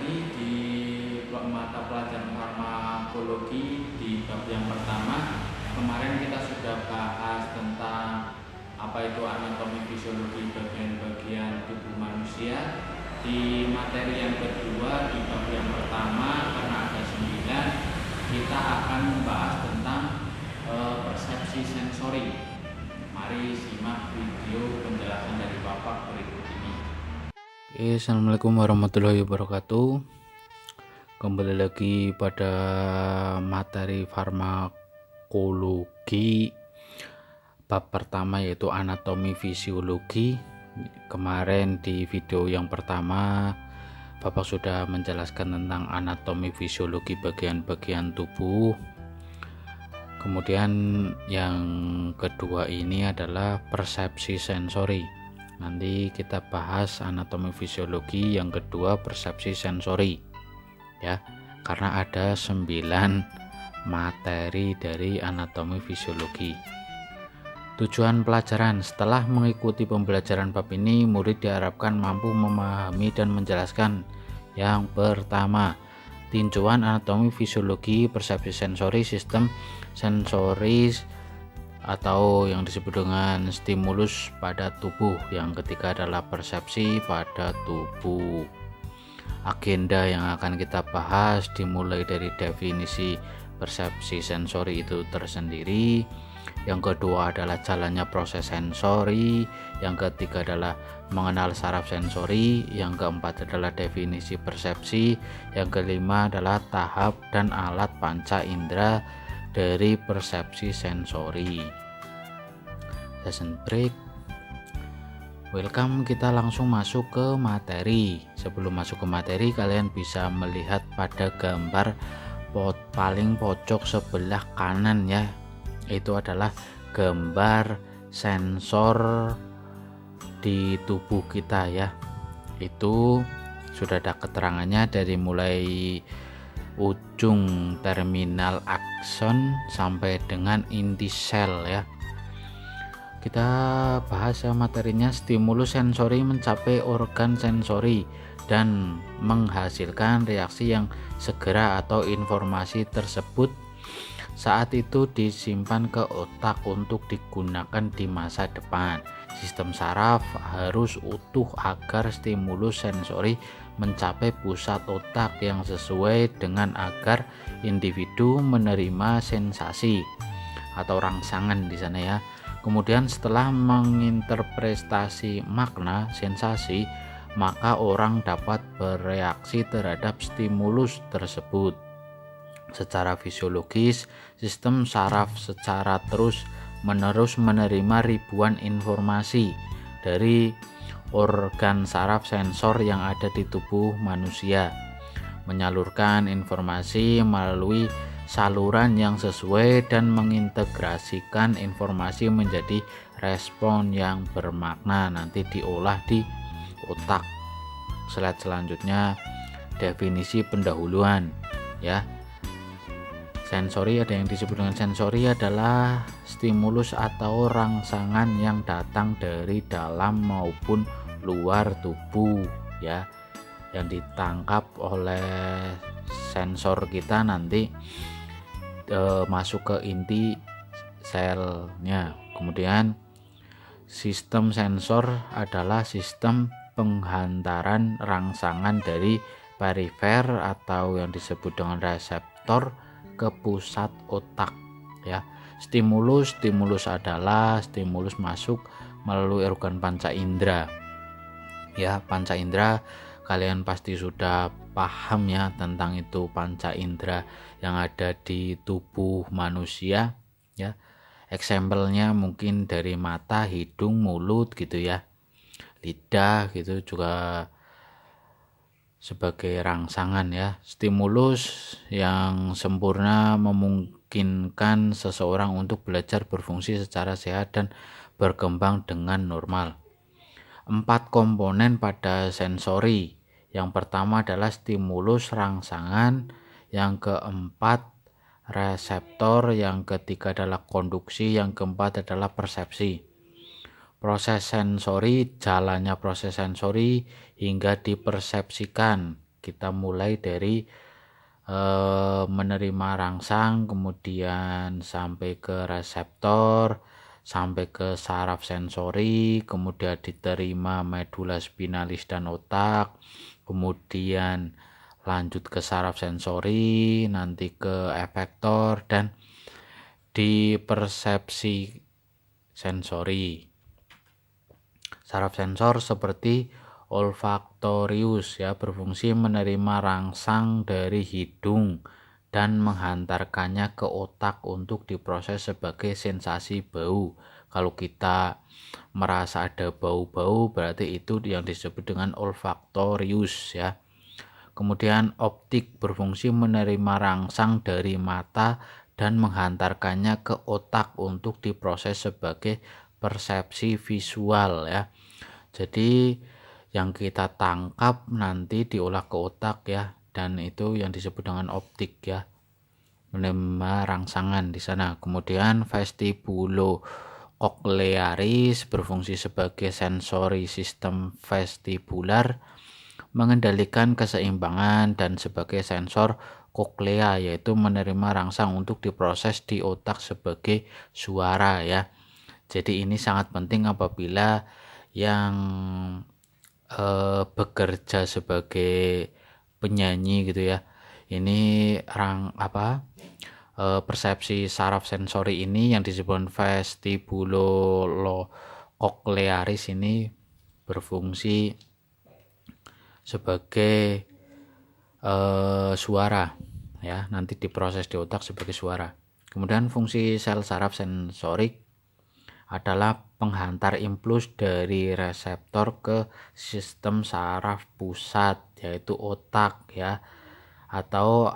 kembali di mata pelajaran farmakologi di bab yang pertama. Kemarin kita sudah bahas tentang apa itu anatomi fisiologi bagian-bagian tubuh manusia. Di materi yang kedua di bab yang pertama, karena ada 9, kita akan membahas tentang persepsi sensori. Mari simak video penjelasan dari Bapak berikut ini. Assalamualaikum warahmatullahi wabarakatuh. Kembali lagi pada materi farmakologi bab pertama, yaitu anatomi fisiologi. Kemarin di video yang pertama Bapak sudah menjelaskan tentang anatomi fisiologi bagian-bagian tubuh. Kemudian yang kedua ini adalah persepsi sensori. Nanti kita bahas anatomi fisiologi yang kedua, persepsi sensori ya, karena ada 9 materi dari anatomi fisiologi. Tujuan pelajaran: setelah mengikuti pembelajaran bab ini, murid diharapkan mampu memahami dan menjelaskan. Yang pertama, tinjauan anatomi fisiologi persepsi sensori sistem sensoris atau yang disebut dengan stimulus pada tubuh. Yang ketiga adalah persepsi pada tubuh. Agenda yang akan kita bahas dimulai dari definisi persepsi sensori itu tersendiri. Yang kedua adalah jalannya proses sensori. Yang ketiga adalah mengenal saraf sensori. Yang keempat adalah definisi persepsi. Yang kelima adalah tahap dan alat panca indera dari persepsi sensori. Session break. Welcome, kita langsung masuk ke materi. Sebelum masuk ke materi, kalian bisa melihat pada gambar paling pojok sebelah kanan ya. Itu adalah gambar sensor di tubuh kita ya. Itu sudah ada keterangannya dari mulai ujung terminal akson sampai dengan inti sel ya. Kita bahas ya materinya. Stimulus sensori mencapai organ sensori dan menghasilkan reaksi yang segera atau informasi tersebut saat itu disimpan ke otak untuk digunakan di masa depan. Sistem saraf harus utuh agar stimulus sensori mencapai pusat otak yang sesuai dengan agar individu menerima sensasi atau rangsangan di sana ya. Kemudian setelah menginterpretasi makna sensasi, maka orang dapat bereaksi terhadap stimulus tersebut. Secara fisiologis, sistem saraf secara terus-menerus menerima ribuan informasi dari organ saraf sensor yang ada di tubuh manusia, menyalurkan informasi melalui saluran yang sesuai dan mengintegrasikan informasi menjadi respon yang bermakna, nanti diolah di otak. Slide selanjutnya, definisi pendahuluan ya. Sensori, ada yang disebut dengan sensori adalah stimulus atau rangsangan yang datang dari dalam maupun luar tubuh ya, yang ditangkap oleh sensor kita nanti masuk ke inti selnya. Kemudian sistem sensor adalah sistem penghantaran rangsangan dari perifer atau yang disebut dengan reseptor ke pusat otak ya. Stimulus adalah stimulus masuk melalui organ panca indera ya. Panca indera kalian pasti sudah paham ya tentang itu, panca indera yang ada di tubuh manusia ya. Eksempelnya mungkin dari mata, hidung, mulut gitu ya, lidah gitu juga sebagai rangsangan ya. Stimulus yang sempurna memungkinkan seseorang untuk belajar berfungsi secara sehat dan berkembang dengan normal. 4 komponen pada sensori. Yang pertama adalah stimulus rangsangan, yang keempat reseptor, yang ketiga adalah konduksi, yang keempat adalah persepsi. Proses sensori, jalannya proses sensori hingga dipersepsikan Kita mulai dari menerima rangsang, kemudian sampai ke reseptor, sampai ke saraf sensori, kemudian diterima medula spinalis dan otak, kemudian lanjut ke saraf sensori, nanti ke efektor, dan di persepsi sensori. Saraf sensor seperti olfaktorius ya, berfungsi menerima rangsang dari hidung dan menghantarkannya ke otak untuk diproses sebagai sensasi bau. Kalau kita merasa ada bau-bau, berarti itu yang disebut dengan olfaktorius ya. Kemudian optik berfungsi menerima rangsang dari mata dan menghantarkannya ke otak untuk diproses sebagai persepsi visual ya. Jadi yang kita tangkap nanti diolah ke otak ya, dan itu yang disebut dengan optik ya, menerima rangsangan di sana. Kemudian vestibulo-koklearis berfungsi sebagai sensori sistem vestibular, mengendalikan keseimbangan, dan sebagai sensor koklea, yaitu menerima rangsang untuk diproses di otak sebagai suara ya. Jadi ini sangat penting apabila yang bekerja sebagai penyanyi gitu ya. Ini persepsi saraf sensori ini yang disebut vestibulo-koklearis ini berfungsi sebagai suara ya, nanti diproses di otak sebagai suara. Kemudian fungsi sel saraf sensorik adalah penghantar impuls dari reseptor ke sistem saraf pusat, yaitu otak ya, atau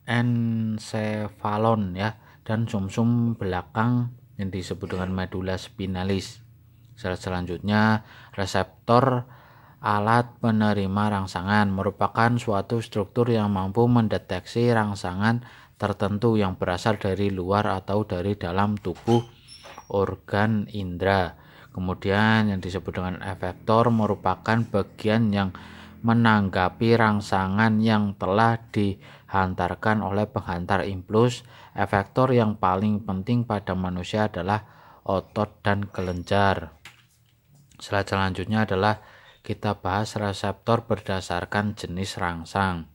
ensefalon ya, dan sumsum belakang yang disebut dengan medula spinalis. Selanjutnya, reseptor alat penerima rangsangan merupakan suatu struktur yang mampu mendeteksi rangsangan tertentu yang berasal dari luar atau dari dalam tubuh organ indera. Kemudian yang disebut dengan efektor merupakan bagian yang menanggapi rangsangan yang telah dihantarkan oleh penghantar impuls. Efektor yang paling penting pada manusia adalah otot dan kelenjar. Selanjutnya adalah kita bahas reseptor berdasarkan jenis rangsang.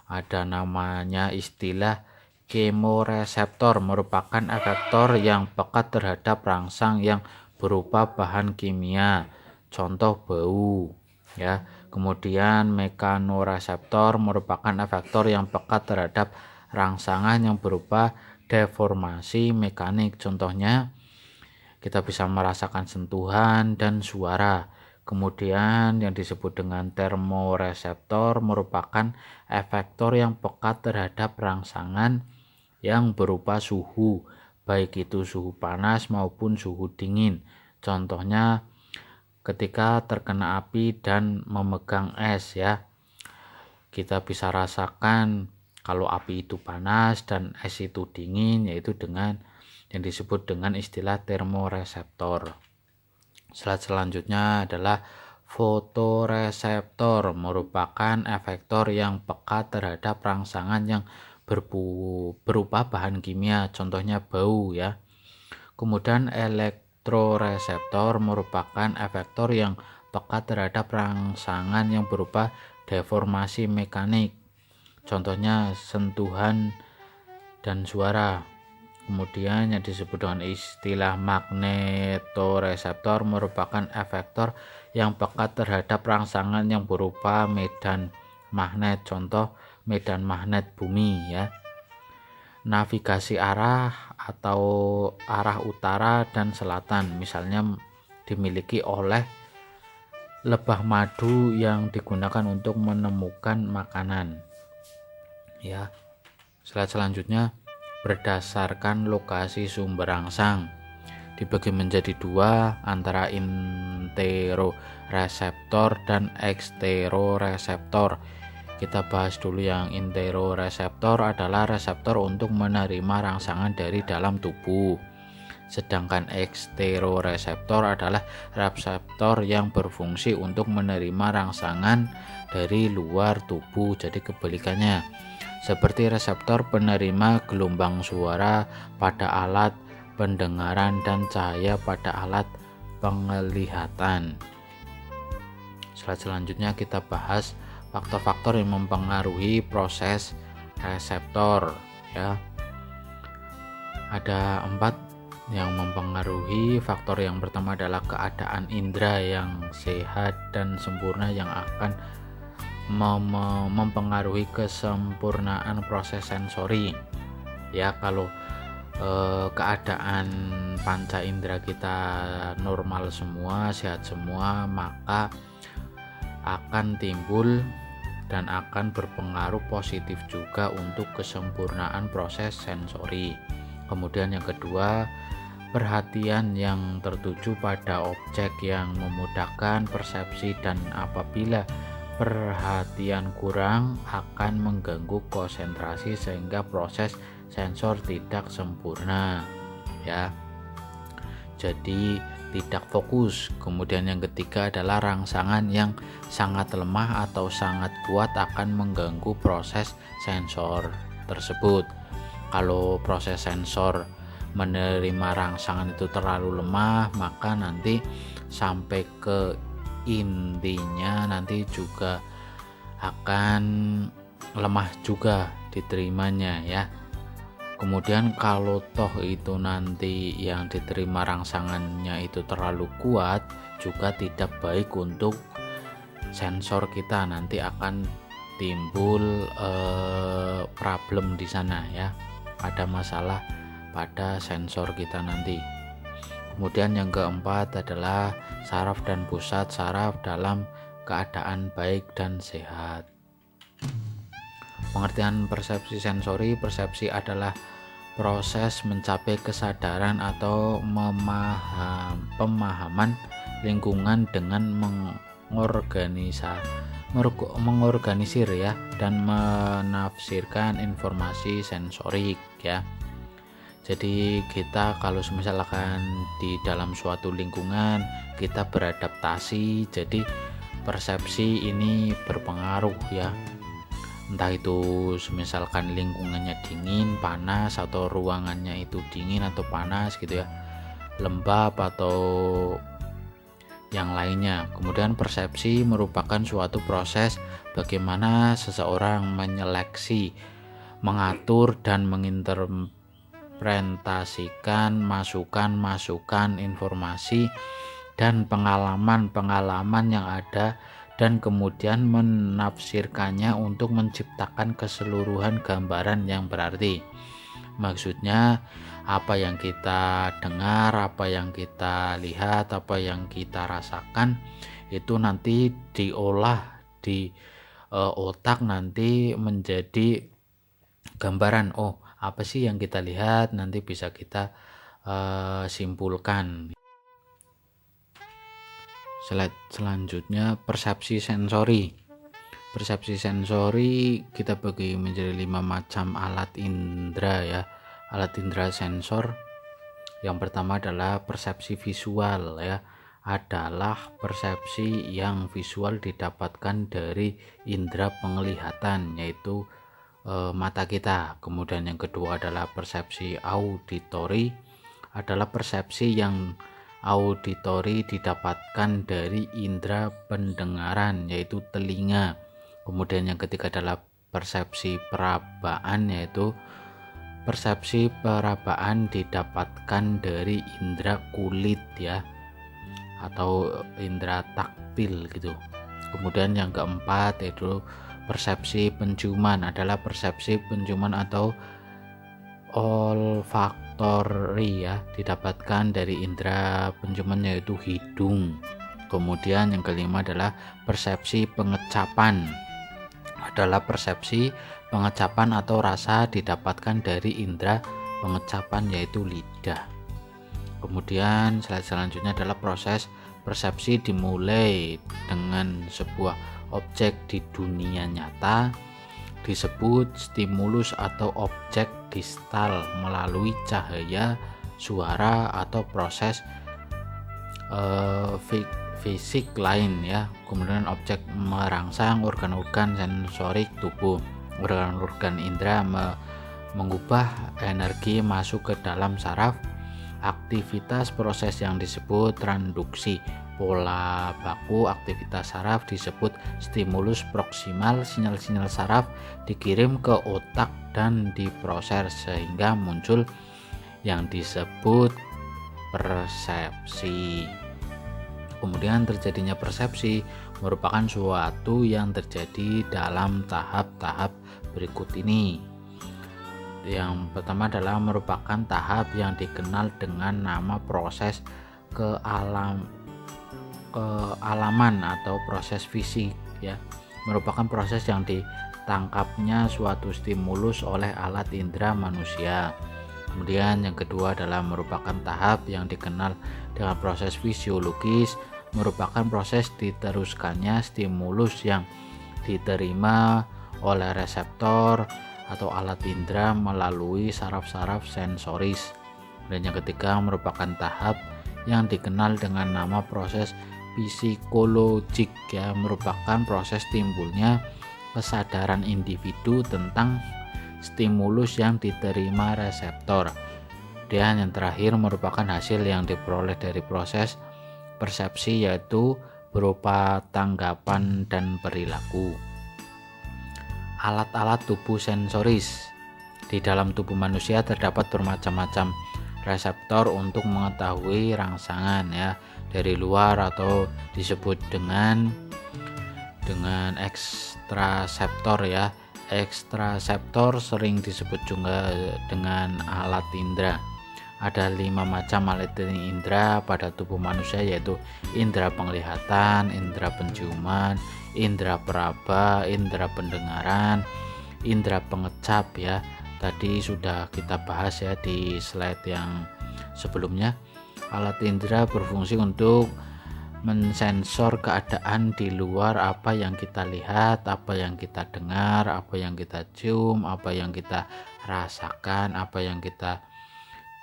Ada namanya istilah kemoreseptor, merupakan efektor yang pekat terhadap rangsang yang berupa bahan kimia, contoh bau ya. Kemudian mekanoreseptor merupakan efektor yang pekat terhadap rangsangan yang berupa deformasi mekanik, contohnya kita bisa merasakan sentuhan dan suara. Kemudian yang disebut dengan termoreseptor merupakan efektor yang pekat terhadap rangsangan yang berupa suhu, baik itu suhu panas maupun suhu dingin. Contohnya ketika terkena api dan memegang es ya, kita bisa rasakan kalau api itu panas dan es itu dingin, yaitu dengan yang disebut dengan istilah termoreseptor. Selanjutnya adalah fotoreseptor, merupakan efektor yang pekat terhadap rangsangan yang berupa bahan kimia, contohnya bau ya. Kemudian elektroreseptor merupakan efektor yang pekat terhadap rangsangan yang berupa deformasi mekanik, contohnya sentuhan dan suara. Kemudian yang disebut dengan istilah magnetoreseptor merupakan efektor yang pekat terhadap rangsangan yang berupa medan magnet, contoh medan magnet bumi ya. Navigasi arah atau arah utara dan selatan misalnya dimiliki oleh lebah madu yang digunakan untuk menemukan makanan ya. Selanjutnya, berdasarkan lokasi sumber rangsang dibagi menjadi dua, antara interoreseptor dan eksteroreseptor. Kita bahas dulu yang interoreseptor adalah reseptor untuk menerima rangsangan dari dalam tubuh. sedangkan eksteroreseptor adalah reseptor yang berfungsi untuk menerima rangsangan dari luar tubuh. Jadi kebalikannya, seperti reseptor penerima gelombang suara pada alat pendengaran dan cahaya pada alat penglihatan. Slide selanjutnya kita bahas faktor-faktor yang mempengaruhi proses reseptor ya. Ada 4 yang mempengaruhi faktor. Yang pertama adalah keadaan indera yang sehat dan sempurna yang akan mempengaruhi kesempurnaan proses sensori ya. Kalau keadaan panca indera kita normal semua, sehat semua, maka akan timbul dan akan berpengaruh positif juga untuk kesempurnaan proses sensori. Kemudian yang kedua, perhatian yang tertuju pada objek yang memudahkan persepsi, dan apabila perhatian kurang akan mengganggu konsentrasi sehingga proses sensor tidak sempurna ya. Jadi tidak fokus. Kemudian yang ketiga adalah rangsangan yang sangat lemah atau sangat kuat akan mengganggu proses sensor tersebut. Kalau proses sensor menerima rangsangan itu terlalu lemah, maka nanti sampai ke intinya nanti juga akan lemah juga diterimanya ya. Kemudian kalau toh itu nanti yang diterima rangsangannya itu terlalu kuat, juga tidak baik untuk sensor kita, nanti akan timbul problem di sana ya, ada masalah pada sensor kita nanti. Kemudian yang keempat adalah saraf dan pusat saraf dalam keadaan baik dan sehat. Pengertian persepsi sensori. Persepsi adalah proses mencapai kesadaran atau pemahaman lingkungan dengan mengorganisir ya dan menafsirkan informasi sensorik ya. Jadi kita kalau misalkan di dalam suatu lingkungan kita beradaptasi, jadi persepsi ini berpengaruh ya. Entah itu misalkan lingkungannya dingin, panas, atau ruangannya itu dingin atau panas gitu ya, lembab atau yang lainnya. Kemudian persepsi merupakan suatu proses bagaimana seseorang menyeleksi, mengatur dan menginterpretasikan masukan-masukan informasi dan pengalaman-pengalaman yang ada, dan kemudian menafsirkannya untuk menciptakan keseluruhan gambaran yang berarti. Maksudnya apa yang kita dengar, apa yang kita lihat, apa yang kita rasakan itu nanti diolah di otak, nanti menjadi gambaran. Oh, apa sih yang kita lihat, nanti bisa kita simpulkan. Slide selanjutnya, persepsi sensori. Persepsi sensori kita bagi menjadi 5 macam alat indera ya. Alat indera sensor. Yang pertama adalah persepsi visual ya. Adalah persepsi yang visual didapatkan dari indera penglihatan, yaitu mata kita. Kemudian yang kedua adalah persepsi auditori. Adalah persepsi yang auditori didapatkan dari indera pendengaran, yaitu telinga. Kemudian yang ketiga adalah persepsi perabaan, yaitu persepsi perabaan didapatkan dari indera kulit ya, atau indera taktil gitu. Kemudian yang keempat yaitu persepsi penciuman. Adalah persepsi penciuman atau olfaktori ya, didapatkan dari indera penciuman yaitu hidung. Kemudian yang kelima adalah persepsi pengecapan. Adalah persepsi pengecapan atau rasa didapatkan dari indera pengecapan yaitu lidah. Kemudian slide selanjutnya adalah proses persepsi dimulai dengan sebuah objek di dunia nyata, disebut stimulus atau objek distal melalui cahaya, suara atau proses fisik lain ya. Kemudian objek merangsang organ-organ sensorik tubuh, organ-organ indera mengubah energi masuk ke dalam saraf. Aktivitas proses yang disebut transduksi. Pola baku aktivitas saraf disebut stimulus proksimal. Sinyal-sinyal saraf dikirim ke otak dan diproses sehingga muncul yang disebut persepsi. Kemudian terjadinya persepsi merupakan suatu yang terjadi dalam tahap-tahap berikut ini. Yang pertama adalah merupakan tahap yang dikenal dengan nama proses kealaman atau proses fisik ya. Merupakan proses yang ditangkapnya suatu stimulus oleh alat indera manusia. Kemudian yang kedua adalah merupakan tahap yang dikenal dengan proses fisiologis, merupakan proses diteruskannya stimulus yang diterima oleh reseptor atau alat indera melalui saraf-saraf sensoris. Dan yang ketiga merupakan tahap yang dikenal dengan nama proses psikologik ya, merupakan proses timbulnya kesadaran individu tentang stimulus yang diterima reseptor. Dan yang terakhir merupakan hasil yang diperoleh dari proses persepsi, yaitu berupa tanggapan dan perilaku. Alat-alat tubuh sensoris. Di dalam tubuh manusia terdapat bermacam-macam reseptor untuk mengetahui rangsangan ya dari luar atau disebut dengan ekstraseptor ya. Ekstraseptor sering disebut juga dengan alat indera. Ada 5 macam alat indera pada tubuh manusia, yaitu indera penglihatan, indera penciuman, indera peraba, indera pendengaran, indera pengecap ya. Tadi sudah kita bahas ya di slide yang sebelumnya. Alat indera berfungsi untuk mensensor keadaan di luar, apa yang kita lihat, apa yang kita dengar, apa yang kita cium, apa yang kita rasakan, apa yang kita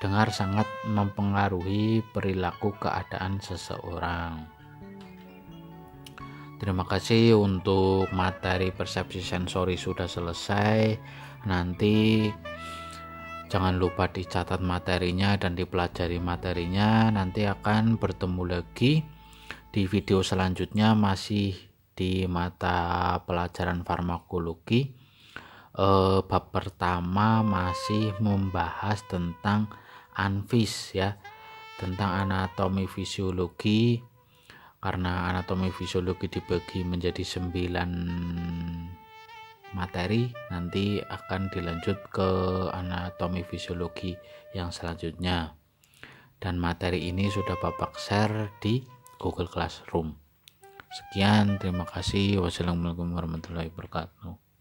dengar sangat mempengaruhi perilaku keadaan seseorang. Terima kasih untuk materi persepsi sensori sudah selesai. Nanti jangan lupa dicatat materinya dan dipelajari materinya. Nanti akan bertemu lagi di video selanjutnya, masih di mata pelajaran farmakologi. Bab pertama masih membahas tentang anfis ya, tentang anatomi fisiologi. Karena anatomi fisiologi dibagi menjadi 9 materi, nanti akan dilanjut ke anatomi fisiologi yang selanjutnya. Dan materi ini sudah Bapak share di Google Classroom. Sekian, terima kasih. Wassalamualaikum warahmatullahi wabarakatuh.